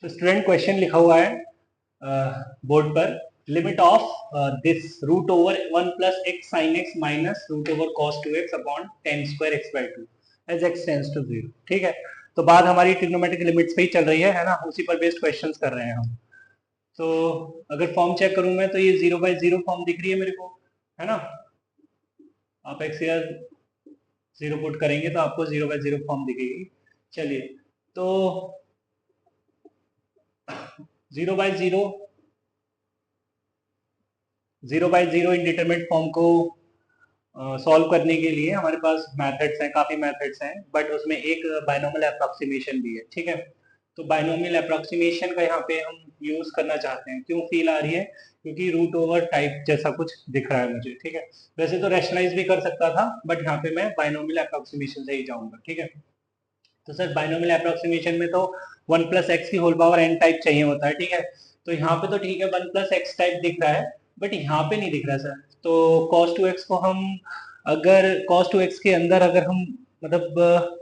तो student question लिखा हुआ है बोर्ड पर, limit of this root over 1 plus x sine x minus root over cos 2x upon tan square x by 2 as x tends to 0। ठीक है, तो बात हमारी ट्रिग्नोमेट्रिक लिमिट्स पे ही चल रही है ना, उसी पर बेस्ड क्वेश्चंस कर रहे हैं हम। तो अगर फॉर्म चेक करूं मैं तो ये 0/0 फॉर्म दिख रही है मेरे को, है ना। आप एक्स या 0 पुट करेंगे तो आपको 0/0 फॉर्म दिखेगी। चलिए, तो 0/0 इंडिटरमिनेट फॉर्म को सॉल्व करने के लिए हमारे पास मेथड्स हैं, काफी मेथड्स हैं, बट उसमें एक बायनोमियल अप्रोक्सीमेशन भी है। ठीक है, तो बायनोमियल अप्रोक्सीमेशन का यहाँ पे हम यूज करना चाहते हैं। क्यों फील आ रही है? क्योंकि रूट ओवर टाइप जैसा कुछ दिख रहा है मुझे। ठीक है, वैसे तो रैशनलाइज भी कर सकता था, बट यहाँ पे मैं बायनोमियल अप्रोक्सीमेशन से ही जाऊंगा। ठीक है, तो सर बायनोमियल अप्रोक्सीमेशन में तो 1 प्लस एक्स की होल पावर n टाइप चाहिए होता है। ठीक है, तो यहाँ पे तो ठीक है 1 प्लस एक्स टाइप दिख रहा है, बट यहाँ पे नहीं दिख रहा सर। तो cos 2x को हम, अगर cos 2x के अंदर अगर हम मतलब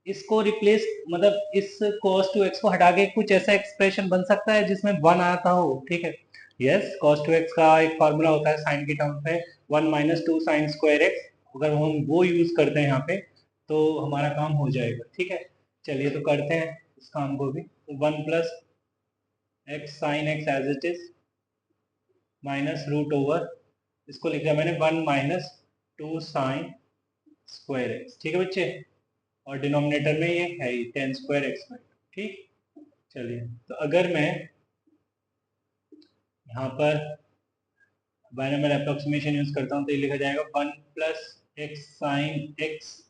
इसको रिप्लेस, मतलब इस cos 2x को हटा के कुछ ऐसा एक्सप्रेशन बन सकता है जिसमें 1 आता हो। ठीक है, यस, cos 2x का एक फॉर्मूला होता है साइन के टर्म पे 1 माइनस 2 साइन स्क्वायर एक्स। अगर हम वो यूज करते हैं यहाँ पे तो हमारा काम हो जाएगा। ठीक है, चलिए तो करते हैं इस काम को भी। 1 plus x sine x as it is minus root over, इसको लिखा मैंने 1 माइनस 2 साइन स्क्वायर एक्स। ठीक है बच्चे, और डिनोमिनेटर में ये है ही टेन स्क्वायर एक्स बाई। ठीक, चलिए तो अगर मैं यहाँ पर बायनोमियल अप्रोक्सीमेशन यूज करता हूँ तो ये लिखा जाएगा 1 प्लस एक्स साइन एक्स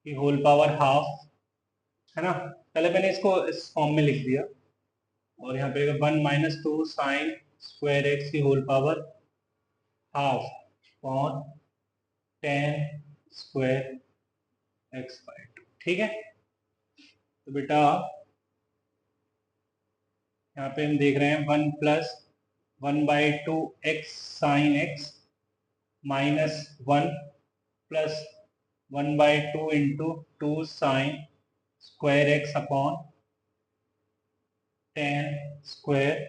की होल पावर हाफ, है ना। पहले मैंने इसको इस फॉर्म में लिख दिया, और यहाँ पे 1 माइनस 2 साइन स्क्वायर एक्स की whole power half on tan square x by 2। ठीक है, तो बेटा यहाँ पे हम देख रहे हैं 1 plus 1/2 x sine x minus 1 plus 1/2 into 2 sine square x upon tan square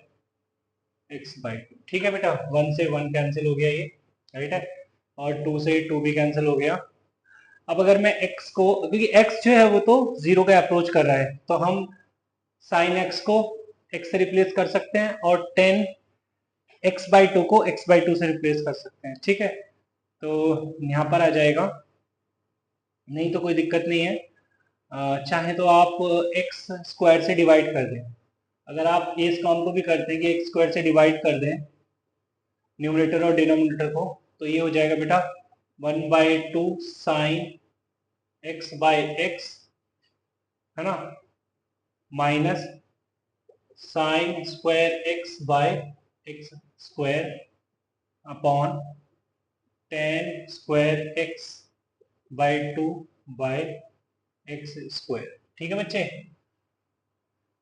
x by 2। ठीक है बेटा, 1 से 1 कैंसिल हो गया ये, राइट है, और 2 से 2 भी कैंसिल हो गया। अब अगर मैं x को, क्योंकि x जो है वो तो 0 का अप्रोच कर रहा है, तो हम साइन x को x से रिप्लेस कर सकते हैं और टेन एक्स बाई 2 को x बाई 2 से रिप्लेस कर सकते हैं। ठीक है, तो यहाँ पर आ जाएगा, नहीं तो कोई दिक्कत नहीं है। चाहे तो आप एक्स स्क्वायर से डिवाइड कर दें। अगर आप इस काम को भी करते हैं कि एक्स स्क्वायर से डिवाइड कर दें न्यूमरेटर और डिनोमिनेटर को, तो ये हो जाएगा बेटा 1/2 साइन एक्स बाई एक्स, है ना, minus sine square x by x square upon tan square x by 2 by x square. ठीक है बच्चे,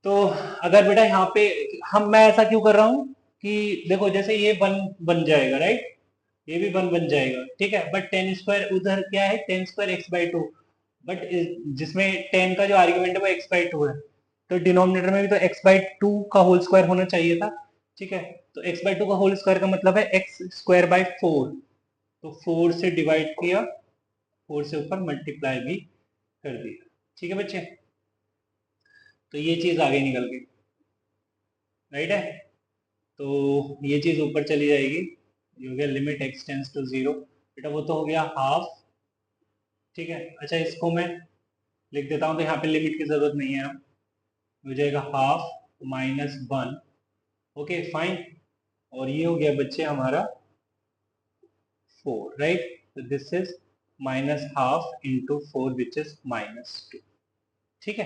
तो अगर बेटा यहाँ पे मैं ऐसा क्यों कर रहा हूँ कि देखो जैसे ये 1 बन जाएगा, राइट, ये भी 1 बन जाएगा। ठीक है, बट टेन स्क्वायर उधर क्या है, ten square x by 2, but जिसमें 10 का जो आर्ग्यूमेंट है वो एक्स बाई 2 है, तो डिनोमिनेटर में भी तो एक्स बाई 2 का होल स्क्वायर होना चाहिए था। ठीक है, तो एक्स बाई 2 का होल स्क्वायर का मतलब है एक्स स्क्वायर बाई 4, तो 4 से डिवाइड किया, 4 से ऊपर मल्टीप्लाई भी कर दिया। ठीक है बच्चे, तो ये चीज आगे निकल गई, राइट है, तो ये चीज ऊपर चली जाएगी, ये हो गया लिमिट एक्स टेंस टू 0। बेटा वो तो हो गया हाफ। ठीक है, अच्छा इसको मैं लिख देता हूँ, तो यहाँ पे लिमिट की जरूरत नहीं है, अब हो जाएगा हाफ माइनस 1। ओके फाइन, और ये हो गया बच्चे हमारा 4, राइट, तो this is minus half into 4 which is -2। ठीक है,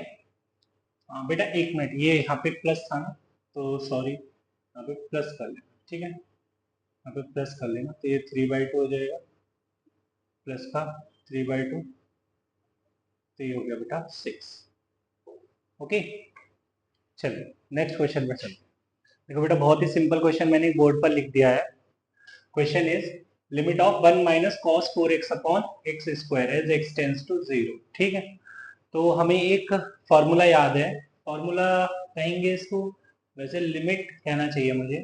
हाँ बेटा एक मिनट, ये यहाँ पे प्लस था ना, तो सॉरी, यहाँ पे प्लस कर लेना। ठीक है, यहाँ पे प्लस कर लेना, तो ये 3/2 हो जाएगा, प्लस का 3/2, तो ये हो गया बेटा 6। ओके, चलिए नेक्स्ट क्वेश्चन पर चलते हैं। देखो बेटा बहुत ही सिंपल क्वेश्चन मैंने बोर्ड पर लिख दिया है। Question is limit of 1 minus cos 4x upon x square as x tends to 0। ठीक है, तो हमें एक फॉर्मूला याद है फॉर्मूला कहेंगे इसको, वैसे लिमिट कहना चाहिए मुझे।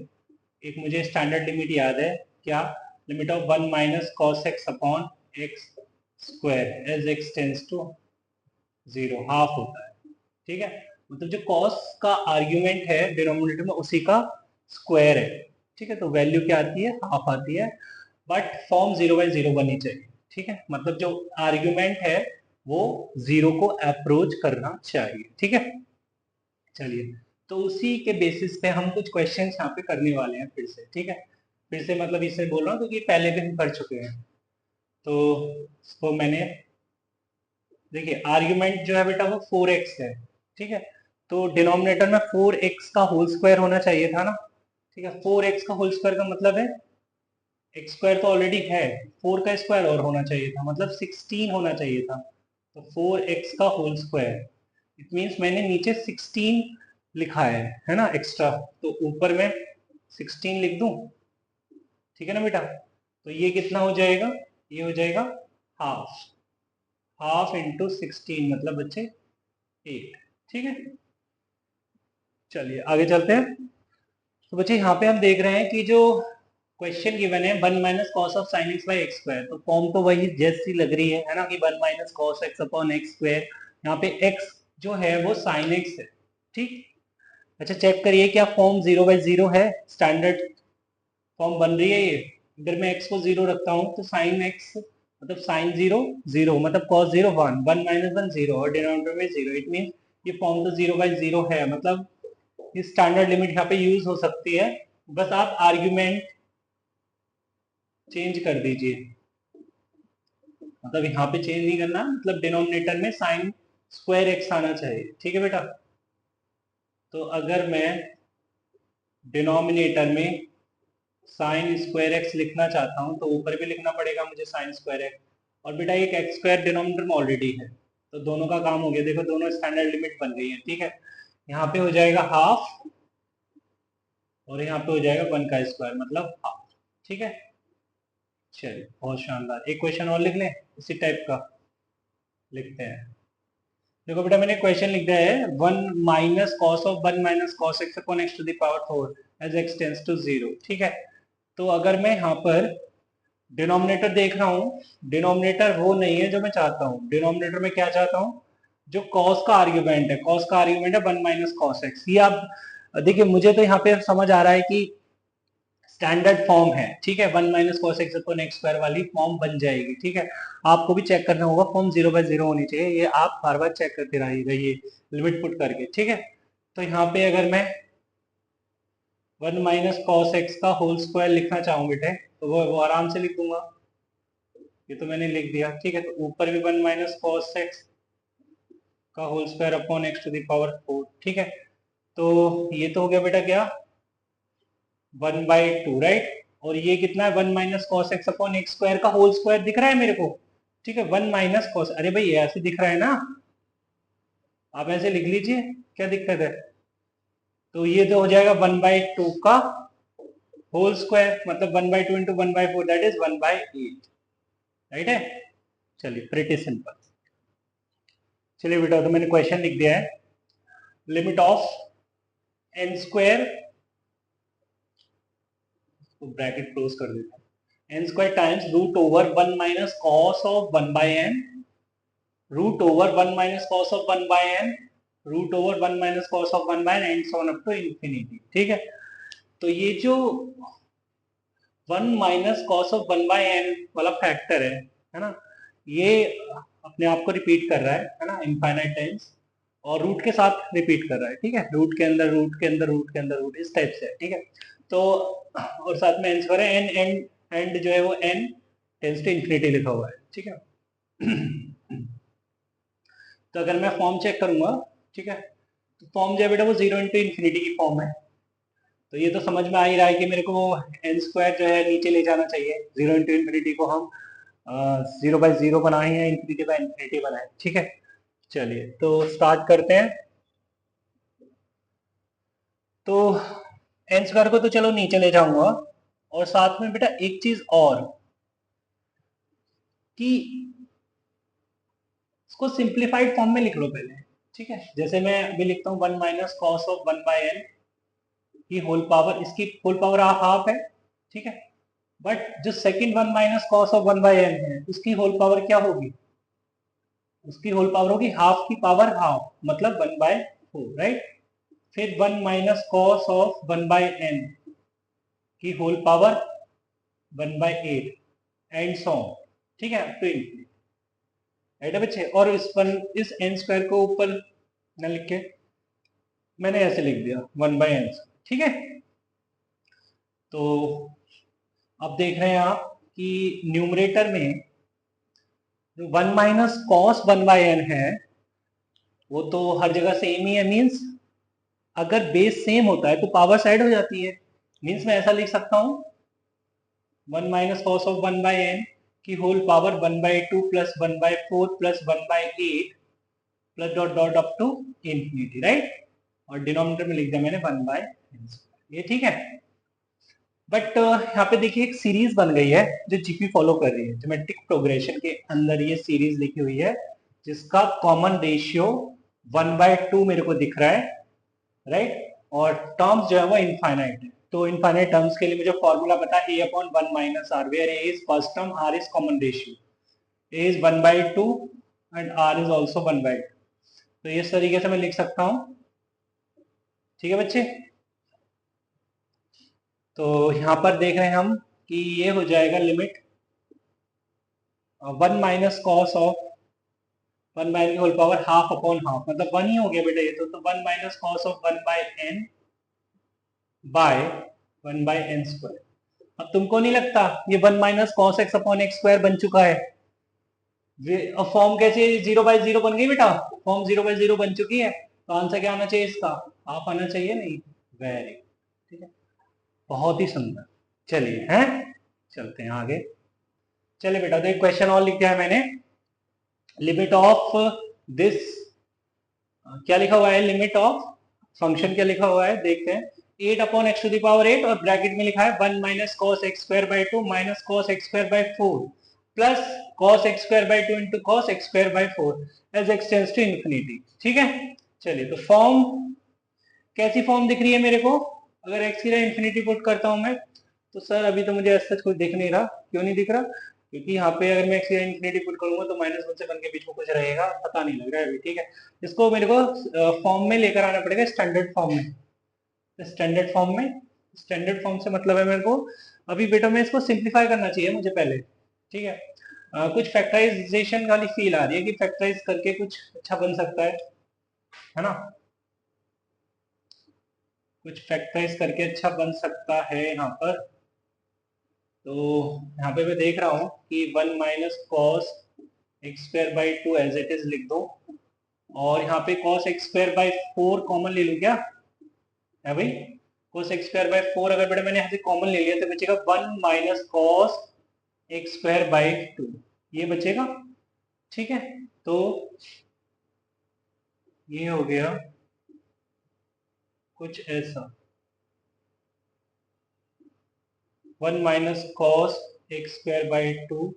एक मुझे स्टैंडर्ड लिमिट याद है, क्या? Limit of 1 minus cos x upon x square as x tends to 0, half होता है। ठीक है, मतलब जो कॉस का आर्ग्यूमेंट है डिनोमिनेटर में उसी का स्क्वायर है। ठीक है, तो वैल्यू क्या आती है? हाफ आती है, बट फॉर्म 0/0 बननी चाहिए। ठीक है, मतलब जो आर्ग्यूमेंट है वो 0 को अप्रोच करना चाहिए। ठीक है, चलिए, तो उसी के बेसिस पे हम कुछ क्वेश्चंस यहाँ पे करने वाले हैं फिर से। ठीक है, फिर से मतलब इससे बोल रहा हूँ क्योंकि पहले भी हम कर चुके हैं। तो इसको मैंने, देखिए आर्ग्यूमेंट जो है बेटा वो 4x है। ठीक है, तो डिनोमिनेटर में 4x का होल स्क्वायर होना चाहिए था ना। ठीक है, 4x का होल स्क्वायर का मतलब है एक्स स्क्वायर तो ऑलरेडी है, 4 का स्क्वायर और होना चाहिए था, मतलब 16 होना चाहिए था। तो 4x का होल स्क्वायर, इट मीन्स मैंने नीचे 16 लिखा है ना एक्स्ट्रा, तो ऊपर में 16 लिख दूं। ठीक है ना बेटा, तो ये कितना हो जाएगा? ये हो जाएगा हाफ, हाफ इंटू 16 मतलब बच्चे 8। ठीक है, चलिए आगे चलते हैं। तो बच्चे यहाँ पे हम देख रहे हैं कि जो क्वेश्चन गिवन है 1 minus cos of sine x by x square, तो फॉर्म तो वही जैसी लग रही है ना, कि 1 minus cos x upon x square. यहाँ पे एक्स जो है वो साइन एक्स है। ठीक, अच्छा चेक करिए क्या फॉर्म 0/0 है? स्टैंडर्ड फॉर्म बन रही है ये। अगर मैं एक्स को 0 रखता हूँ तो साइन एक्स मतलब साइन 0 0, मतलब कॉस 0 1, 1 माइनस 1 0 और डिनोमिनेटर में 0, इट मीन ये फॉर्म तो 0/0 है, मतलब ये स्टैंडर्ड लिमिट यहाँ पे यूज हो सकती है। बस आप आर्ग्यूमेंट चेंज कर दीजिए, मतलब यहाँ पे चेंज नहीं करना, मतलब डिनोमिनेटर में साइन स्क्वायर एक्स आना चाहिए। ठीक है बेटा, तो अगर मैं डिनोमिनेटर में साइन स्क्वायर एक्स लिखना चाहता हूँ तो ऊपर भी लिखना पड़ेगा मुझे साइन स्क्वायर एक्स, और बेटा एक एक्स स्क्वायर डिनोमिनेटर में ऑलरेडी है, तो दोनों का काम हो गया। देखो दोनों स्टैंडर्ड लिमिट बन गई है। ठीक है, यहाँ पे हो जाएगा हाफ और यहाँ पे हो जाएगा 1 का स्क्वायर मतलब हाफ। ठीक है, चलिए बहुत शानदार। एक क्वेश्चन और लिख लें इसी टाइप का, लिखते हैं। देखो बेटा मैंने क्वेश्चन लिख दिया है 1 minus cos of 1 minus cos x upon x to the power 4 as x tends to 0। ठीक है, तो अगर मैं यहाँ पर डिनोमिनेटर देख रहा हूँ, डिनोमिनेटर वो नहीं है जो मैं चाहता हूँ। डिनोमिनेटर में क्या चाहता हूँ? जो कॉस का आर्ग्यूमेंट है, कॉस का आर्ग्यूमेंट है 1 माइनस कॉस एक्स। ये आप देखिए, मुझे तो यहाँ पे समझ आ रहा है कि स्टैंडर्ड फॉर्म है। ठीक है, 1 minus cos x upon x square वाली फॉर्म बन जाएगी। ठीक है, आपको भी चेक करना होगा, फॉर्म 0/0 होनी चाहिए, ये आप बार बार चेक करते रहिएगा ये लिमिट पुट करके। ठीक है, तो यहाँ पे अगर मैं 1 माइनस कॉस एक्स का होल स्क्वायर लिखना चाहूँ बेटे तो वो आराम से लिख दूंगा, ये तो मैंने लिख दिया। ठीक है, तो ऊपर भी 1 माइनस कॉस एक्स का whole square upon x to the power 4। ठीक है, तो ये तो हो गया बेटा क्या? 1/2, राइट। और ये कितना है? 1 minus cos x upon x square का होल स्क्वायर दिख रहा है मेरे को। ठीक है, 1 माइनस कॉस, अरे भाई ये ऐसे दिख रहा है ना, आप ऐसे लिख लीजिए, क्या दिक्कत है? तो ये तो हो जाएगा 1/2 का होल स्क्वायर, मतलब 1/2 इंटू 1/4 दैट इज 1/8। राइट है, चलिए प्रिटी सिंपल। चलिए बेटा, तो मैंने क्वेश्चन लिख दिया है, लिमिट ऑफ एन स्क्वायर, तो ब्रैकेट क्लोज कर देते हैं, n square times root over 1 minus cos of 1 by n, root over 1 minus cos of 1 by n, root over 1 minus cos of 1 by n and so on up to infinity. ठीक है, तो ये जो 1 minus cos of 1 by n वाला factor है ना, ये अपने आप को रिपीट कर रहा है ना इनफाइनाइट टाइम्स, और रूट के साथ रिपीट कर रहा है। ठीक है, रूट के अंदर रूट के अंदर रूट के अंदर रूट, इस टाइप से। ठीक है, तो और साथ में एन स्क्वायर है, एन एंड एंड जो है वो एन टेंस टू इंफिनिटी लिखा हुआ है। ठीक है, तो अगर मैं फॉर्म चेक करूंगा, ठीक है, तो फॉर्म जो है बेटा वो 0 इंटू इंफिनिटी की फॉर्म है। तो ये तो समझ में आ ही रहा है कि मेरे को एन स्क्वायर जो है नीचे ले जाना चाहिए, 0 इंटू इंफिनिटी को हम 0/0 बनाए हैं, इंफिनिटी बाय इंफिनिटी बनाए। ठीक है, चलिए तो स्टार्ट करते हैं। तो एन स्क्वायर को तो चलो नीचे ले जाऊंगा, और साथ में बेटा एक चीज और, कि इसको सिंप्लीफाइड फॉर्म में लिख लो पहले। ठीक है, जैसे मैं अभी लिखता हूँ 1 minus cos of 1 by n की होल पावर, इसकी होल पावर हाफ है, ठीक है। बट जो second 1 minus cos of 1 by n है उसकी होल पावर क्या होगी, उसकी होल पावर होगी हाफ की पावर हाफ, मतलब 1/4, राइट। फिर 1 minus cos of 1 by n की whole power 1/8 and so on, ठीक है, तो राइट है बच्चे। और इस एन स्क्वायर को ऊपर न लिख के मैंने ऐसे लिख दिया 1/n, ठीक है। तो अब देख रहे हैं आप कि न्यूमरेटर में जो 1 माइनस कॉस 1 बाय एन है वो तो हर जगह सेम ही है, मीन्स अगर बेस सेम होता है तो पावर साइड हो जाती है। मीन्स मैं ऐसा लिख सकता हूँ 1 minus cos of 1 by n की whole power 1/2 plus 1/4 plus 1/8 plus dot dot up to infinity, right. और डिनोमिनेटर में लिख दिया मैंने 1/n, ये ठीक है। बट यहाँ पे देखिए एक सीरीज बन गई है जो जीपी फॉलो कर रही है, ज्योमेट्रिक प्रोग्रेशन के अंदर ये सीरीज लिखी हुई है जिसका कॉमन रेशियो 1/2 मेरे को दिख रहा है, राइट। और टर्म्स जो है वो इनफाइनाइट है, तो इनफाइनाइट टर्म्स के लिए मुझे फॉर्मूला पता है a upon 1 minus r, where a is first term, r is common ratio, a is 1/2 and r is also 1/2। तो इस तरीके से मैं लिख सकता हूँ, ठीक है बच्चे। तो यहाँ पर देख रहे हैं हम कि ये हो जाएगा limit 1 minus cos of 1 by n की whole power half upon half, मतलब 1 ही हो गया बेटा ये तो 1 minus cos of 1 by n by 1 by n square. अब तुमको नहीं लगता ये 1 minus cos x upon x square बन चुका है? अब फॉर्म कैसे 0/0 बन गई बेटा, फॉर्म 0/0 बन चुकी है, तो आंसर क्या आना चाहिए इसका, हाफ आना चाहिए, नहीं, वेरी, ठीक है, बहुत ही सुंदर। चलिए हैं, चलते हैं आगे। चलिए बेटा, तो एक क्वेश्चन और लिख दिया है मैंने, लिमिट ऑफ दिस, क्या लिखा हुआ है, लिमिट ऑफ फंक्शन क्या लिखा हुआ है देखते हैं, 8 upon x to the power 8 और ब्रैकेट में लिखा है 1 minus cos x square by 2 minus cos x square by 4 plus cos x square by 2 into cos x square by 4 as x tends to infinity, ठीक है। चलिए, तो form कैसी form दिख रही है मेरे को, अगर एक्स की जगह इन्फिनिटी पुट करता हूं मैं, तो सर अभी तो मुझे ऐसा कुछ दिख नहीं रहा, क्यों नहीं दिख रहा, क्योंकि यहाँ पे अगर मैं एक्स की जगह इन्फिनिटी पुट करूंगा तो -1 से 1 के बीच में कुछ रहेगा, पता नहीं लग रहा है अभी, ठीक है। इसको मेरे को फॉर्म में लेकर आना पड़ेगा, स्टैंडर्ड फॉर्म में। स्टैंडर्ड फॉर्म में, स्टैंडर्ड फॉर्म से मतलब है मेरे को, अभी बेटा मैं इसको सिंप्लीफाई करना चाहिए मुझे पहले, ठीक है। कुछ फैक्टराइजेशन वाली फील आ रही है कि फैक्टराइज करके कुछ अच्छा बन सकता है ना, कुछ फैक्टराइज करके अच्छा बन सकता है यहाँ पर। तो यहाँ पे मैं देख रहा हूँ कि 1 minus cos x square by 2 as it is लिख दो, और यहाँ पे cos x square by 4 common ले लूँ क्या, है भाई, cos x स्क्वायर बाय 4 अगर बेटा मैंने यहाँ से कॉमन ले लिया तो बचेगा 1 minus cos x square by 2, ये बचेगा, ठीक है। तो ये हो गया कुछ ऐसा, 1 minus cos x square by 2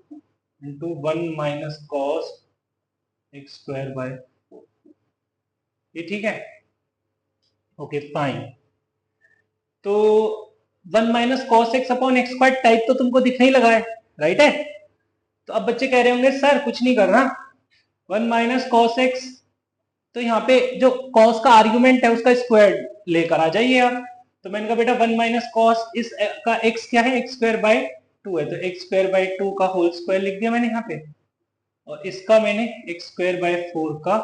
into 1 minus cos x square by 4, ये ठीक है, ओके फाइन। तो 1 minus cos x upon x square type तो तुमको दिखने ही लगा है, राइट है। तो अब बच्चे कह रहे होंगे सर कुछ नहीं करना, 1 माइनस कॉस एक्स, तो यहाँ पे जो कॉस का आर्गुमेंट है उसका स्क्वायर लेकर आ जाइए आप। तो मैंने कहा बेटा 1 माइनस कॉस इस का एक्स क्या है, एक्स स्क्वायर बाय 2 है, तो एक्स स्क्वायर बाय 2 का होल स्क्वायर लिख दिया मैंने यहाँ पे, और इसका मैंने एक्स स्क्वायर बाय 4 का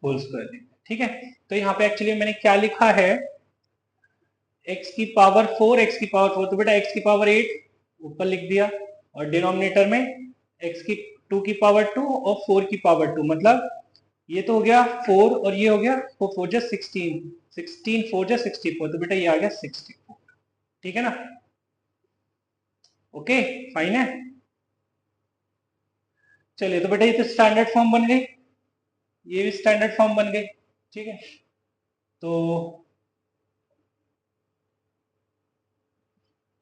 होल स्क्वायर लिख दिया, ठीक है। तो यहाँ पे एक्चुअली मैंने क्या लिखा है, एक्स की पावर 4, एक्स की पावर 4, तो बेटा एक्स की पावर 8 ऊपर लिख दिया, और डिनोमिनेटर में एक्स की 2 की पावर 2 और 4 की पावर 2, मतलब ये तो हो गया 4 और ये हो गया 4 4 जा 16, 16 4 जा 64, तो बेटा ये आ गया 64, ठीक है ना, ओके फाइन है। चलिए, तो बेटा ये तो स्टैंडर्ड फॉर्म बन गई, ये भी स्टैंडर्ड फॉर्म बन गई, ठीक है। तो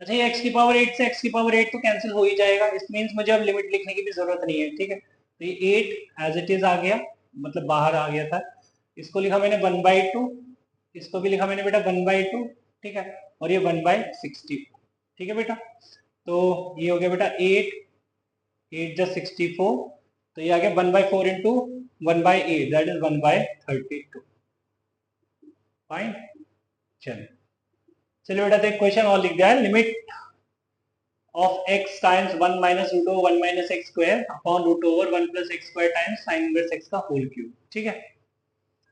अच्छा, ये x की पावर 8 से x की पावर 8 तो कैंसिल हो ही जाएगा, इस मीन्स मुझे अब लिमिट लिखने की भी जरूरत नहीं है, ठीक है। तो ये 8 एज इट इज आ गया, मतलब बाहर आ गया था, इसको लिखा मैंने 1/2, इसको भी लिखा मैंने बेटा 1/2, ठीक है, और ये 1/64, ठीक है बेटा। तो ये हो गया बेटा 8, 8 जा 64, तो ये आ गया 1/4 इंटू 1/8, दैट इज 1/32। फाइन, चलिए चलिए बेटा, तो एक क्वेश्चन और लिख दिया है, limit of x times 1 minus root over 1 minus x square upon root over 1 plus x square times sine inverse x का होल क्यूब, ठीक है,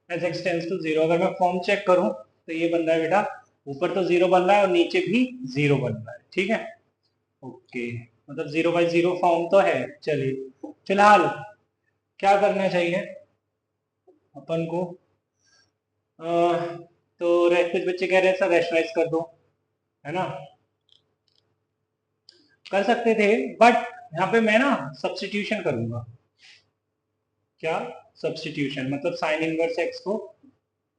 एज x टेंड्स टू 0। अगर मैं फॉर्म चेक करूं तो ये बन रहा है बेटा, ऊपर तो 0 बन रहा है और नीचे भी 0 बन रहा है, ठीक है, ओके, मतलब 0/0 फॉर्म तो है। चलिए फिलहाल क्या करना चाहिए अपन को, तो कुछ बच्चे कह रहे हैं सर रैशनलाइज कर दो, है ना, कर सकते थे, बट यहाँ पे मैं ना सब्स्टिट्यूशन करूंगा। क्या सब्स्टिट्यूशन, मतलब साइन इनवर्स एक्स को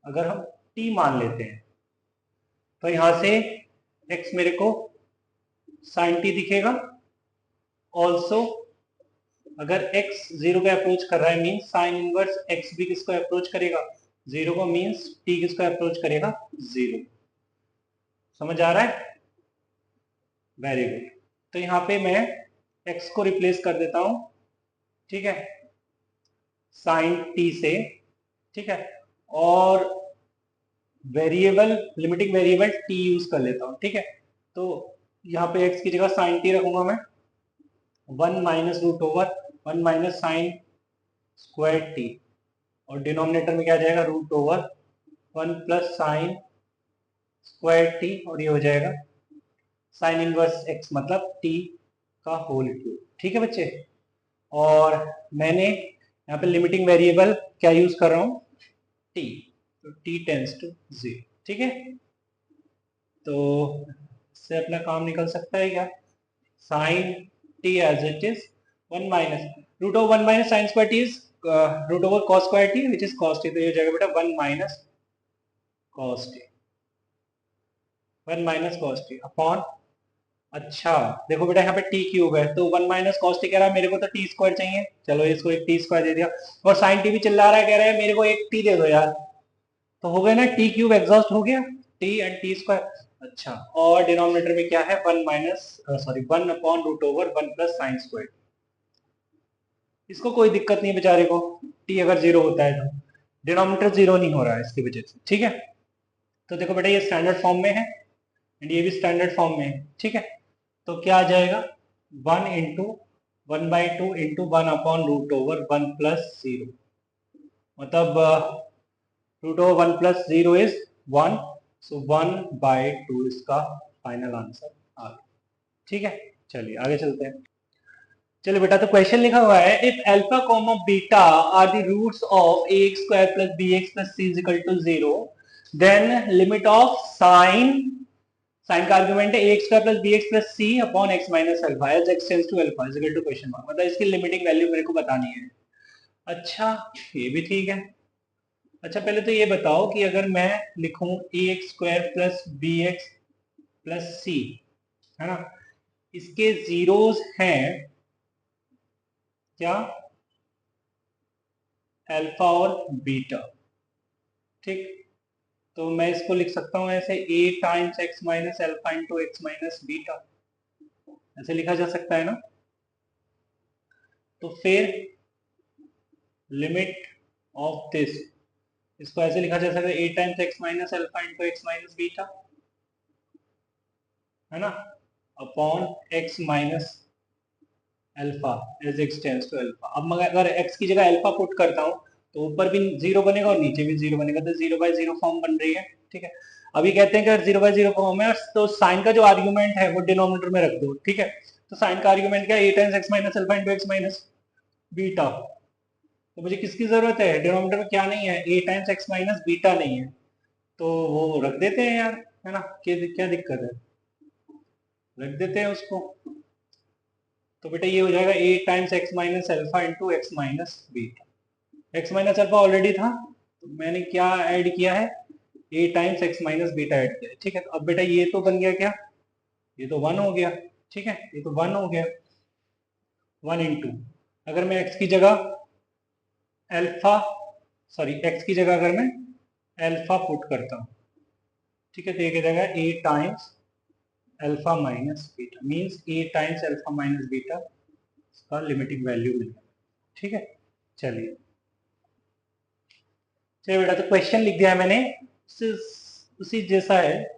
अगर हम t मान लेते हैं तो यहां से x मेरे को साइन t दिखेगा, ऑल्सो अगर x 0 को अप्रोच कर रहा है मीन्स साइन इनवर्स x भी किसको अप्रोच करेगा, 0 को, मीन्स t किसको अप्रोच करेगा, 0। समझ आ रहा है, वेरी गुड। तो यहाँ पे मैं x को रिप्लेस कर देता हूं, ठीक है, साइन t से, ठीक है, और variable, limiting variable t use कर लेता हूं, ठीक है। तो यहाँ पे x की जगह साइन t रखूंगा मैं, 1 minus root over 1 minus sine square t, और डिनोमिनेटर में क्या जाएगा, root over 1 plus sine square t, और ये हो जाएगा साइन इनवर्स x, मतलब t का होल क्यूब, ठीक है बच्चे। और मैंने यहाँ पे लिमिटिंग वेरिएबल क्या यूज कर रहा हूँ, t, तो t टेंस टू 0, ठीक है। तो इससे अपना काम निकल सकता है क्या, sine t as it is 1 minus root over 1 minus sine square t is root over cos square t which is cos t, तो ये हो जाएगा बेटा 1 minus cos t, 1 minus cos t upon, अच्छा देखो बेटा यहाँ पे टी क्यूब है, तो 1 माइनस कॉस टी कह रहा है, मेरे को तो टी स्क्वायर चाहिए, चलो इसको एक टी स्क्वायर दे दिया, और साइन टी भी चिल्ला रहा है, कह रहा है मेरे को एक टी दे दो यार, तो हो गया ना, टी क्यूब एग्जॉस्ट हो गया, टी एंड टी स्क्वायर, अच्छा, और डिनोमिनेटर में क्या है, 1 minus sorry 1 upon root over 1 plus sine square, इसको कोई दिक्कत नहीं बेचारे को, टी अगर 0 होता है तो डिनोमिनेटर 0 नहीं हो रहा है इसकी वजह से, ठीक है। तो देखो बेटा ये स्टैंडर्ड फॉर्म में है एंड ये भी स्टैंडर्ड फॉर्म में है, ठीक है। तो क्या आ जाएगा, 1 into 1/2 into 1 upon root over 1 plus 0, मतलब root over 1 plus 0 is 1, so 1/2 इसका फाइनल आंसर आ गया, ठीक है। चलिए आगे चलते हैं। चलिए बेटा, तो क्वेश्चन लिखा हुआ है, if alpha comma beta are the roots of ax square plus bx plus c is equal to 0, then limit of sine, sine का आर्गुमेंट है ax square plus bx plus c upon x minus alpha as x tends to alpha is equal to question mark, मतलब इसकी limiting value मेरे को बतानी है। अच्छा, ये भी ठीक है। अच्छा पहले तो ये बताओ कि अगर मैं लिखूं ax square plus bx plus c, है ना, इसके जीरोस हैं क्या, अल्फा और बीटा, ठीक, तो मैं इसको लिख सकता हूं ऐसे, a times x minus alpha into x minus beta, ऐसे लिखा जा सकता है ना। तो फिर लिमिट ऑफ दिस, इसको ऐसे लिखा जा सकता है, a times x minus alpha into x minus beta, है ना, upon x minus alpha as x tends to alpha. अब मैं अगर x की जगह अल्फा पुट करता हूं तो ऊपर भी 0 बनेगा और नीचे भी 0 बनेगा, तो 0/0 फॉर्म बन रही है, ठीक है। अभी कहते हैं कि अगर 0/0 फॉर्म है तो साइन का जो आर्ग्यूमेंट है वो डिनोमिनेटर में रख दो, ठीक है। तो साइन का आर्ग्यूमेंट क्या है, a times x minus alpha into x minus beta, तो मुझे किसकी जरूरत है, डिनोमिनेटर में क्या नहीं है, a times x minus beta नहीं है, तो वो रख देते हैं यार, है ना, क्या दिक्कत है, रख देते हैं उसको। तो बेटा ये हो जाएगा a times x minus alpha into x minus beta, x minus alpha already था, तो मैंने क्या ऐड किया है, a times x minus beta add किया है, ठीक है। तो अब बेटा ये तो बन गया क्या, ये तो 1 हो गया, ठीक है, ये तो 1 हो गया, 1 इंटू, अगर मैं x की जगह अल्फा सॉरी एक्स की जगह अगर मैं अल्फा पुट करता हूँ, ठीक है, तो ये क्या जाएगा a times alpha minus beta, means a times alpha minus beta का लिमिटिंग वैल्यू मिल गया। ठीक है, चलिए चलिए बेटा, तो क्वेश्चन लिख दिया है मैंने, उसी जैसा है।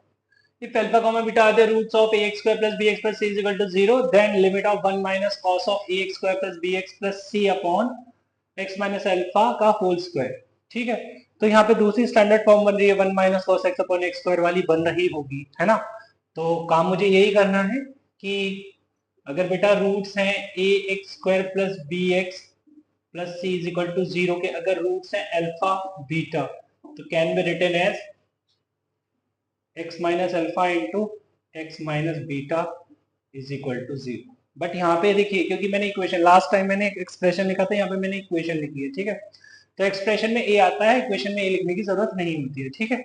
If alpha comma beta are the roots of ax square plus bx plus c is equal to 0, then limit of 1 minus cos of ax square plus bx plus c upon x minus alpha का whole square. ठीक है, तो यहाँ पे दूसरी standard form बन रही है 1 minus cos x upon x square वाली बन रही होगी, है ना। तो काम मुझे यही करना है कि अगर बेटा रूट्स हैं a x square plus b x plus c is equal to 0 के अगर रूट्स हैं अल्फा बीटा, तो can be written as x minus alpha into x minus beta is equal to 0। But यहाँ पे देखिए, क्योंकि मैंने इक्वेशन लास्ट टाइम मैंने एक एक्सप्रेशन लिखा था, यहाँ पे मैंने इक्वेशन लिखी है, ठीक है, तो एक्सप्रेशन में ए आता है, इक्वेशन में ए लिखने की जरूरत नहीं होती है। ठीक है,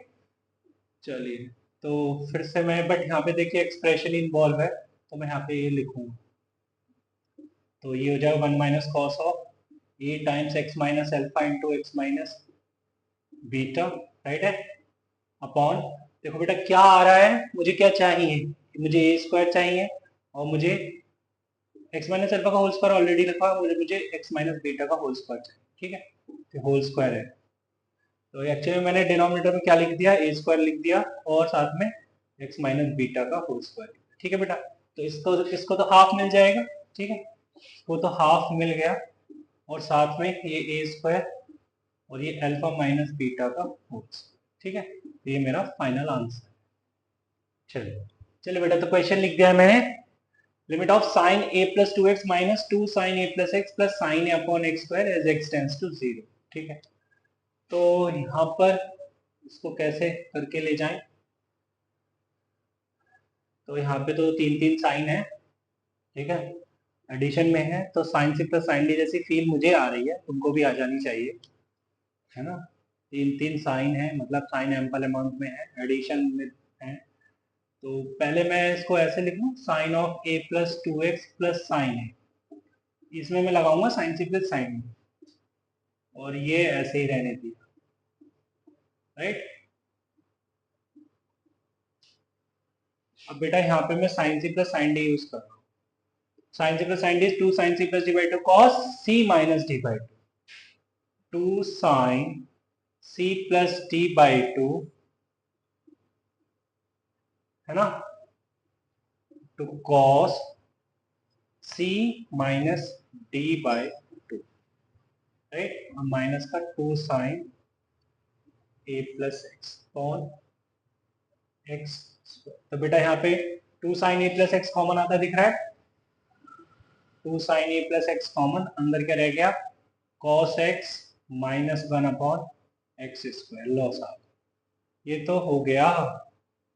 चलिए तो फिर से मैं, बट यहाँ पे देखिए एक्सप्रेशन इन्वॉल्व है, तो मैं यहाँ पे ये लिखूंगा, तो ये हो जाएगा 1 minus cos of A times x minus alpha into x minus beta, right है, अपॉन, देखो बेटा क्या आ रहा है, मुझे क्या चाहिए, मुझे ए स्क्वायर चाहिए और मुझे एक्स माइनस अल्फा का होल स्क्वायर ऑलरेडी लिखा, मुझे एक्स माइनस बीटा का होल स्क्वायर चाहिए। ठीक है, तो होल स्क्वायर है, तो एक्चुअली मैंने डिनोमिनेटर में क्या लिख दिया, ए स्क्वायर लिख दिया और साथ में एक्स माइनस बीटा का होल स्क्वायर। ठीक है बेटा, तो इसको तो हाफ मिल जाएगा। ठीक है, इसको तो हाफ मिल गया और साथ में ये ए स्क्वायर और ये अल्फा माइनस बीटा का होल स्क्वायर। ठीक है, तो ये मेरा फाइनल आंसर। चलिए चलिए बेटा, तो क्वेश्चन लिख दिया है मैंने, limit of sine A plus two x minus two sine A plus x plus sine A upon x square as x tends to 0। ठीक है, तो यहाँ पर इसको कैसे करके ले जाएं, तो यहाँ पे तो तीन तीन साइन है, ठीक है, एडिशन में है, तो sine C plus sine D जैसी फील मुझे आ रही है, तुमको भी आ जानी चाहिए, है ना। तीन तीन साइन है, मतलब साइन एम्पल अमाउंट में है, एडिशन में है, तो पहले मैं इसको ऐसे लिख लूँ, sine of a plus two x plus sine a, इसमें मैं लगाऊंगा साइन सी प्लस साइन, और ये ऐसे ही रहने दिया, राइट। अब बेटा यहाँ पे मैं sine C plus sine D use कर रहा हूँ, sine C plus sine D two sine C plus D by two cos C minus D by two sine C plus D by two, है ना, two cos C minus D by two, right, और minus का two sine ए plus x cos x. तो बेटा यहाँ पे two sine ए plus x common आता दिख रहा है, टू साइन ए प्लस एक्स कॉमन, अंदर क्या रह गया, cos x minus one upon x square, loss आ, ये तो हो गया,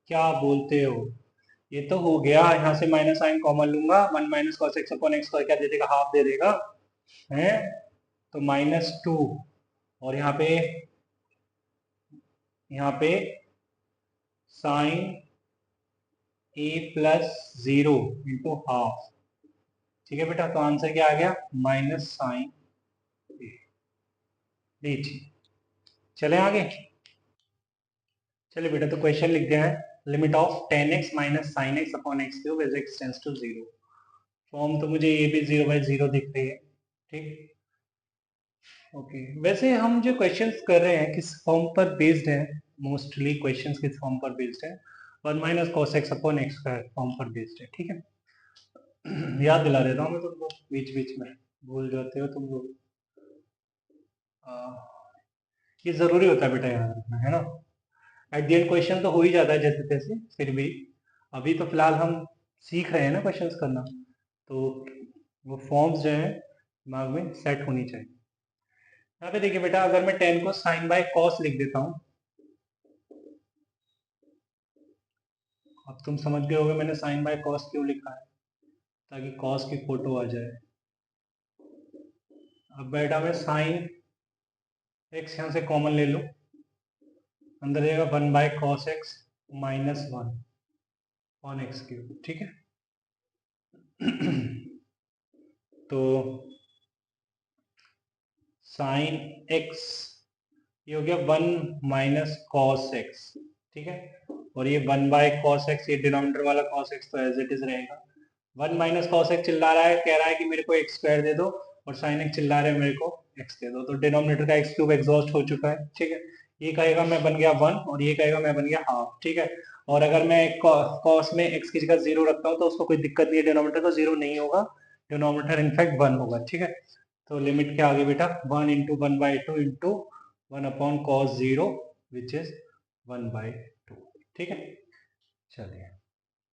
क्या बोलते हो, ये तो हो गया, यहाँ से माइनस साइन कॉमन लूंगा, one minus cos x upon x square क्या दे देगा, हाफ दे देगा, है, तो माइनस टू, और यहाँ पे साइन ए प्लस जीरो इंटू हाफ। ठीक है बेटा, तो आंसर क्या आ गया, माइनस साइन ए। लीजिए चले आगे, चलिए बेटा, तो क्वेश्चन लिख दिया है, limit of ten x minus sine x upon x cube as x tends to 0। Form तो मुझे ये भी 0/0 दिख रही है, ठीक, ओके। वैसे हम जो क्वेश्चंस कर रहे हैं किस फॉर्म पर बेस्ड है, मोस्टली क्वेश्चंस किस फॉर्म पर बेस्ड है, one minus cos x upon x square form पर बेस्ड है। ठीक है, याद दिला देता हूँ मैं तुमको, बीच बीच में भूल जाते हो तुम लोग, ये जरूरी होता है बेटा याद रखना, है ना। एट द एंड क्वेश्चन तो हो ही जाता है जैसे तैसे, फिर भी अभी तो फिलहाल हम सीख रहे हैं ना क्वेश्चंस करना, तो वो फॉर्म्स जो है दिमाग में सेट होनी चाहिए। यहाँ पे देखिए बेटा, अगर मैं टेन को साइन बाय कॉस लिख देता हूँ, अब तुम समझ गए होगे मैंने साइन बाय कॉस क्यों लिखा है, ताकि कॉस की फोटो आ जाए। अब बेटा मैं साइन एक्स यहाँ से कॉमन ले लूँ, अंदर रहेगा one by cos x minus one on x cube. ठीक है, तो साइन एक्स, ये हो गया 1 माइनस कॉस एक्स, ठीक है। और ये 1 बाय कॉस एक्स, ये डिनोमिनेटर वाला कॉस एक्स तो एज इट इज रहेगा। 1 माइनस कॉस एक्स चिल्ला रहा है, कह रहा है कि मेरे को एक्स स्क्वायर दे दो, और साइन एक्स चिल्ला रहा है मेरे को एक्स दे दो, तो डिनोमिनेटर का एक्स क्यूब एग्जॉस्ट हो चुका है, ठीक है। ये कहेगा मैं बन गया 1 और ये कहेगा मैं बन गया हाफ, ठीक है। और अगर मैं कॉस में एक्स की जगह 0 रखता हूँ तो उसको कोई दिक्कत नहीं है, डिनोमिनेटर को 0 नहीं होगा, डिनोमिनेटर इनफैक्ट 1 होगा, ठीक है। तो लिमिट क्या आ गई बेटा, 1 into 1/2 into 1 upon cos 0 which is 1/2, ठीक है। चलिए।